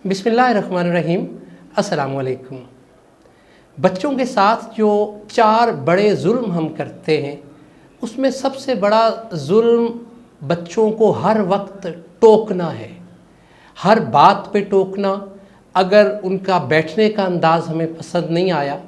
बिस्मिल्लाहिर्रहमानिर्रहीम। अस्सलामु अलैकुम। बच्चों के साथ जो 4 बड़े जुल्म हम करते हैं, उसमें सबसे बड़ा जुल्म बच्चों को हर वक्त टोकना है। हर बात पे टोकना। अगर उनका बैठने का अंदाज़ हमें पसंद नहीं आया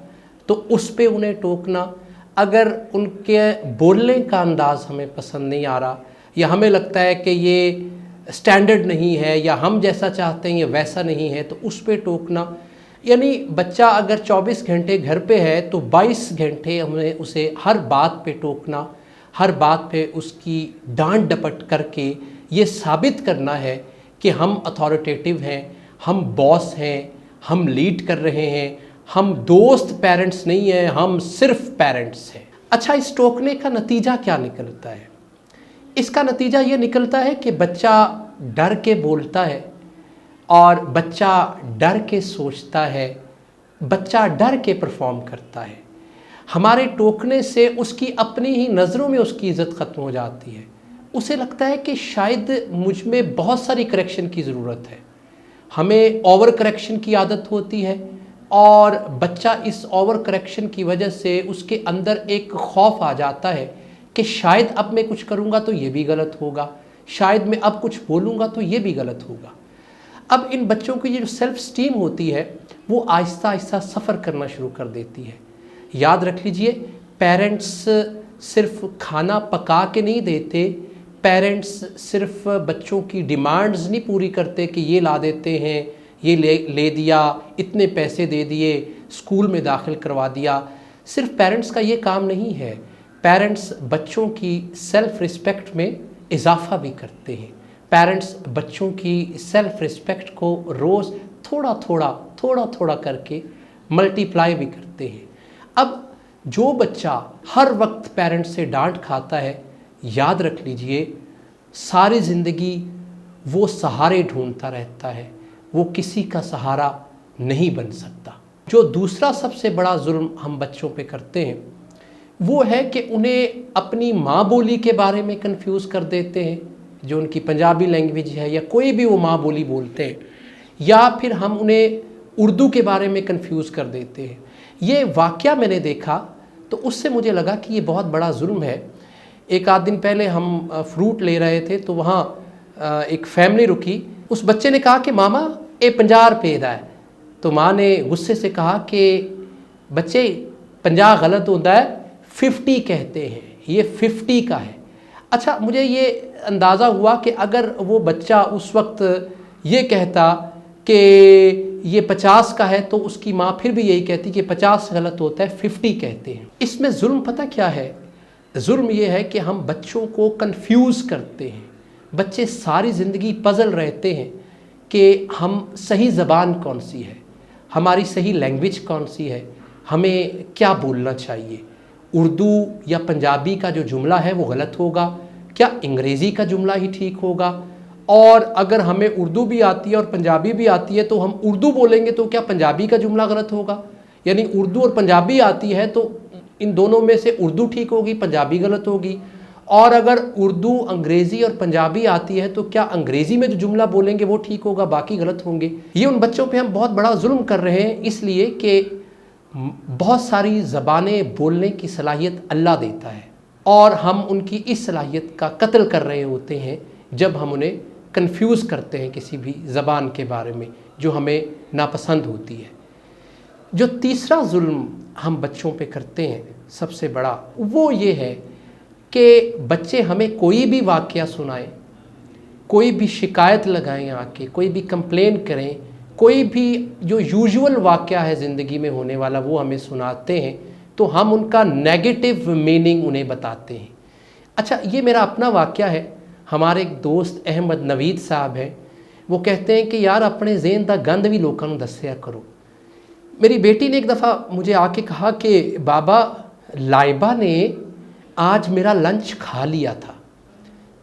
तो उस पे उन्हें टोकना। अगर उनके बोलने का अंदाज़ हमें पसंद नहीं आ रहा या हमें लगता है कि ये स्टैंडर्ड नहीं है या हम जैसा चाहते हैं ये वैसा नहीं है, तो उस पे टोकना। यानी बच्चा अगर 24 घंटे घर पे है तो 22 घंटे हमें उसे हर बात पे टोकना, हर बात पे उसकी डांट डपट करके ये साबित करना है कि हम अथॉरिटेटिव हैं, हम बॉस हैं, हम लीड कर रहे हैं, हम दोस्त पेरेंट्स नहीं हैं, हम सिर्फ पेरेंट्स हैं। अच्छा, इस टोकने का नतीजा क्या निकलता है? इसका नतीजा ये निकलता है कि बच्चा डर के बोलता है और बच्चा डर के सोचता है, बच्चा डर के परफॉर्म करता है। हमारे टोकने से उसकी अपनी ही नज़रों में उसकी इज़्ज़त ख़त्म हो जाती है। उसे लगता है कि शायद मुझ में बहुत सारी करेक्शन की ज़रूरत है। हमें ओवर करेक्शन की आदत होती है और बच्चा इस ओवर करेक्शन की वजह से उसके अंदर एक खौफ आ जाता है कि शायद अब मैं कुछ करूँगा तो ये भी गलत होगा, शायद मैं अब कुछ बोलूँगा तो ये भी गलत होगा। अब इन बच्चों की ये जो सेल्फ स्टीम होती है वो आहिस्ता आहिस्ता सफ़र करना शुरू कर देती है। याद रख लीजिए, पेरेंट्स सिर्फ खाना पका के नहीं देते, पेरेंट्स सिर्फ बच्चों की डिमांड्स नहीं पूरी करते कि ये ला देते हैं, ये ले दिया, इतने पैसे दे दिए, स्कूल में दाखिल करवा दिया। सिर्फ पेरेंट्स का ये काम नहीं है, पेरेंट्स बच्चों की सेल्फ़ रिस्पेक्ट में इजाफ़ा भी करते हैं। पेरेंट्स बच्चों की सेल्फ़ रिस्पेक्ट को रोज़ थोड़ा थोड़ा करके मल्टीप्लाई भी करते हैं। अब जो बच्चा हर वक्त पेरेंट्स से डांट खाता है, याद रख लीजिए सारी ज़िंदगी वो सहारे ढूंढता रहता है, वो किसी का सहारा नहीं बन सकता। जो दूसरा सबसे बड़ा जुल्म हम बच्चों पे करते हैं वो है कि उन्हें अपनी माँ बोली के बारे में कंफ्यूज कर देते हैं, जो उनकी पंजाबी लैंग्वेज है या कोई भी वो माँ बोली बोलते हैं, या फिर हम उन्हें उर्दू के बारे में कंफ्यूज कर देते हैं। ये वाक़या मैंने देखा तो उससे मुझे लगा कि ये बहुत बड़ा जुल्म है। एक आध दिन पहले हम फ्रूट ले रहे थे तो वहाँ एक फैमिली रुकी। उस बच्चे ने कहा कि मामा ये 50 रुपये दा है। तो माँ ने गुस्से से कहा कि बच्चे 50 गलत होता है, 50 कहते हैं, ये 50 का है। अच्छा, मुझे ये अंदाज़ा हुआ कि अगर वो बच्चा उस वक्त ये कहता कि ये 50 का है तो उसकी माँ फिर भी यही कहती कि 50 गलत होता है, 50 कहते हैं। इसमें जुल्म पता क्या है? जुल्म ये है कि हम बच्चों को कंफ्यूज करते हैं। बच्चे सारी ज़िंदगी पज़ल रहते हैं कि हम सही ज़बान कौन सी है, हमारी सही लैंग्वेज कौन सी है, हमें क्या बोलना चाहिए। उर्दू या पंजाबी का जो जुमला है वो गलत होगा, क्या अंग्रेज़ी का जुमला ही ठीक होगा? और अगर हमें उर्दू भी आती है और पंजाबी भी आती है तो हम उर्दू बोलेंगे तो क्या पंजाबी का जुमला गलत होगा? यानी उर्दू और पंजाबी आती है तो इन दोनों में से उर्दू ठीक होगी, पंजाबी गलत होगी। और अगर उर्दू, अंग्रेज़ी और पंजाबी आती है तो क्या अंग्रेज़ी में जो जुमला बोलेंगे वो ठीक होगा, बाकी गलत होंगे। ये उन बच्चों पे हम बहुत बड़ा जुल्म कर रहे हैं, इसलिए कि बहुत सारी ज़बानें बोलने की सलाहियत अल्लाह देता है और हम उनकी इस सलाहियत का कत्ल कर रहे होते हैं जब हम उन्हें कंफ्यूज करते हैं किसी भी ज़बान के बारे में जो हमें नापसंद होती है। जो तीसरा जुल्म हम बच्चों पे करते हैं सबसे बड़ा, वो ये है कि बच्चे हमें कोई भी वाक़या सुनाएं, कोई भी शिकायत लगाएं, आके कोई भी कंप्लेन करें, कोई भी जो यूजुअल वाक़या है ज़िंदगी में होने वाला वो हमें सुनाते हैं तो हम उनका नेगेटिव मीनिंग उन्हें बताते हैं। अच्छा, ये मेरा अपना वाक़या है। हमारे एक दोस्त अहमद नवीद साहब हैं, वो कहते हैं कि यार अपने ज़हन दा गंद भी लोगों को दस्या करो। मेरी बेटी ने एक दफ़ा मुझे आके कहा कि बाबा लाइबा ने आज मेरा लंच खा लिया था।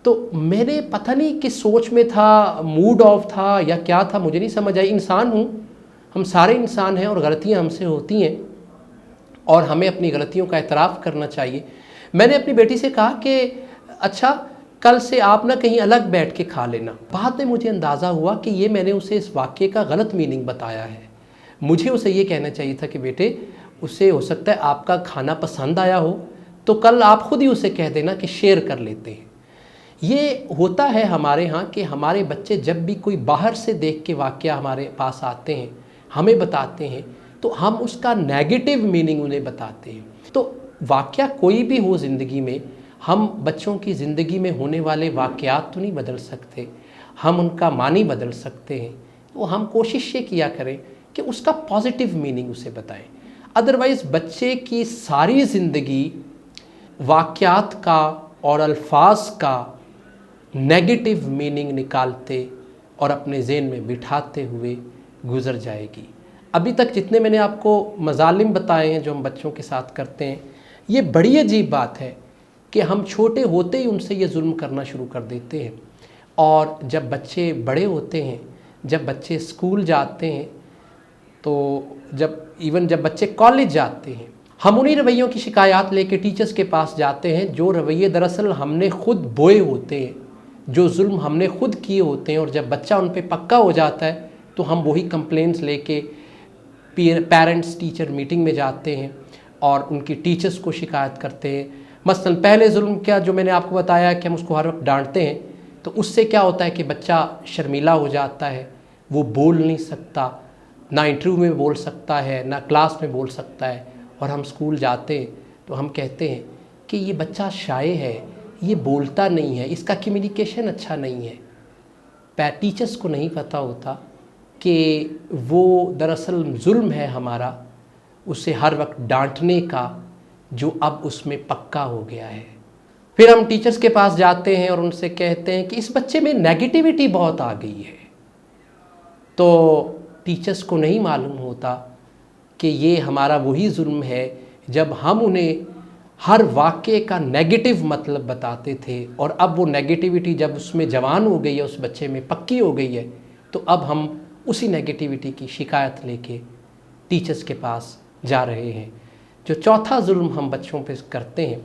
तो मैंने पता नहीं किस सोच में था, मूड ऑफ था या क्या था, मुझे नहीं समझ आई। इंसान हूँ, हम सारे इंसान हैं और गलतियाँ हमसे होती हैं और हमें अपनी गलतियों का एतराफ़ करना चाहिए। मैंने अपनी बेटी से कहा कि अच्छा, कल से आप ना कहीं अलग बैठ के खा लेना। बाद में मुझे अंदाज़ा हुआ कि ये मैंने उसे इस वाक्य का गलत मीनिंग बताया है। मुझे उसे ये कहना चाहिए था कि बेटे, उसे हो सकता है आपका खाना पसंद आया हो, तो कल आप खुद ही उसे कह देना कि शेयर कर लेते हैं। ये होता है हमारे यहाँ कि हमारे बच्चे जब भी कोई बाहर से देख के वाक्य हमारे पास आते हैं, हमें बताते हैं, तो हम उसका नेगेटिव मीनिंग उन्हें बताते हैं। तो वाक़या कोई भी हो ज़िंदगी में, हम बच्चों की ज़िंदगी में होने वाले वाक़यात तो नहीं बदल सकते, हम उनका मानी बदल सकते हैं। तो हम कोशिश ये किया करें कि उसका पॉजिटिव मीनिंग उसे बताएं। अदरवाइज़ बच्चे की सारी ज़िंदगी वाक़यात का और अल्फाज का नेगेटिव मीनिंग निकालते और अपने ज़हन में बिठाते हुए गुज़र जाएगी। अभी तक जितने मैंने आपको मज़ालिम बताए हैं जो हम बच्चों के साथ करते हैं, ये बड़ी अजीब बात है कि हम छोटे होते ही उनसे ये जुल्म करना शुरू कर देते हैं। और जब बच्चे बड़े होते हैं, जब बच्चे स्कूल जाते हैं, तो जब बच्चे कॉलेज जाते हैं, हम उन्हीं रवैयों की शिकायत लेके टीचर्स के पास जाते हैं जो रवैये दरअसल हमने खुद बोए होते हैं, जो जुल्म हमने खुद किए होते हैं। और जब बच्चा उन पे पक्का हो जाता है तो हम वही कंप्लेंट्स लेके पेरेंट्स टीचर मीटिंग में जाते हैं और उनकी टीचर्स को शिकायत करते हैं। मसलन पहले जुल्म क्या, जो मैंने आपको बताया कि हम उसको हर वक्त डांटते हैं, तो उससे क्या होता है कि बच्चा शर्मीला हो जाता है, वो बोल नहीं सकता, ना इंटरव्यू में बोल सकता है, ना क्लास में बोल सकता है। और हम स्कूल जाते हैं तो हम कहते हैं कि ये बच्चा शाय है, ये बोलता नहीं है, इसका कम्युनिकेशन अच्छा नहीं है। टीचर्स को नहीं पता होता कि वो दरअसल जुल्म है हमारा उसे हर वक्त डांटने का, जो अब उसमें पक्का हो गया है। फिर हम टीचर्स के पास जाते हैं और उनसे कहते हैं कि इस बच्चे में नेगेटिविटी बहुत आ गई है। तो टीचर्स को नहीं मालूम होता कि ये हमारा वही जुल्म है जब हम उन्हें हर वाक़ये का नेगेटिव मतलब बताते थे, और अब वो नेगेटिविटी जब उसमें जवान हो गई है, उस बच्चे में पक्की हो गई है, तो अब हम उसी नेगेटिविटी की शिकायत लेके टीचर्स के पास जा रहे हैं। जो चौथा जुल्म हम बच्चों पे करते हैं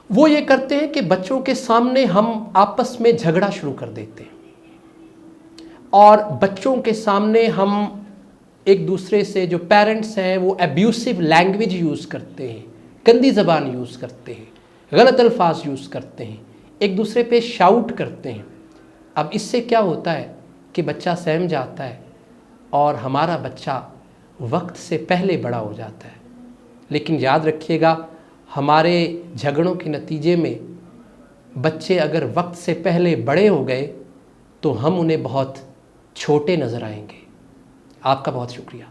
वो ये करते हैं कि बच्चों के सामने हम आपस में झगड़ा शुरू कर देते हैं, और बच्चों के सामने हम एक दूसरे से, जो पेरेंट्स हैं, वो एब्यूसिव लैंग्वेज यूज़ करते हैं, गंदी ज़बान यूज़ करते हैं, गलत अल्फाज यूज़ करते हैं, एक दूसरे पे शाउट करते हैं। अब इससे क्या होता है कि बच्चा सहम जाता है और हमारा बच्चा वक्त से पहले बड़ा हो जाता है। लेकिन याद रखिएगा, हमारे झगड़ों के नतीजे में बच्चे अगर वक्त से पहले बड़े हो गए तो हम उन्हें बहुत छोटे नज़र आएंगे। आपका बहुत शुक्रिया।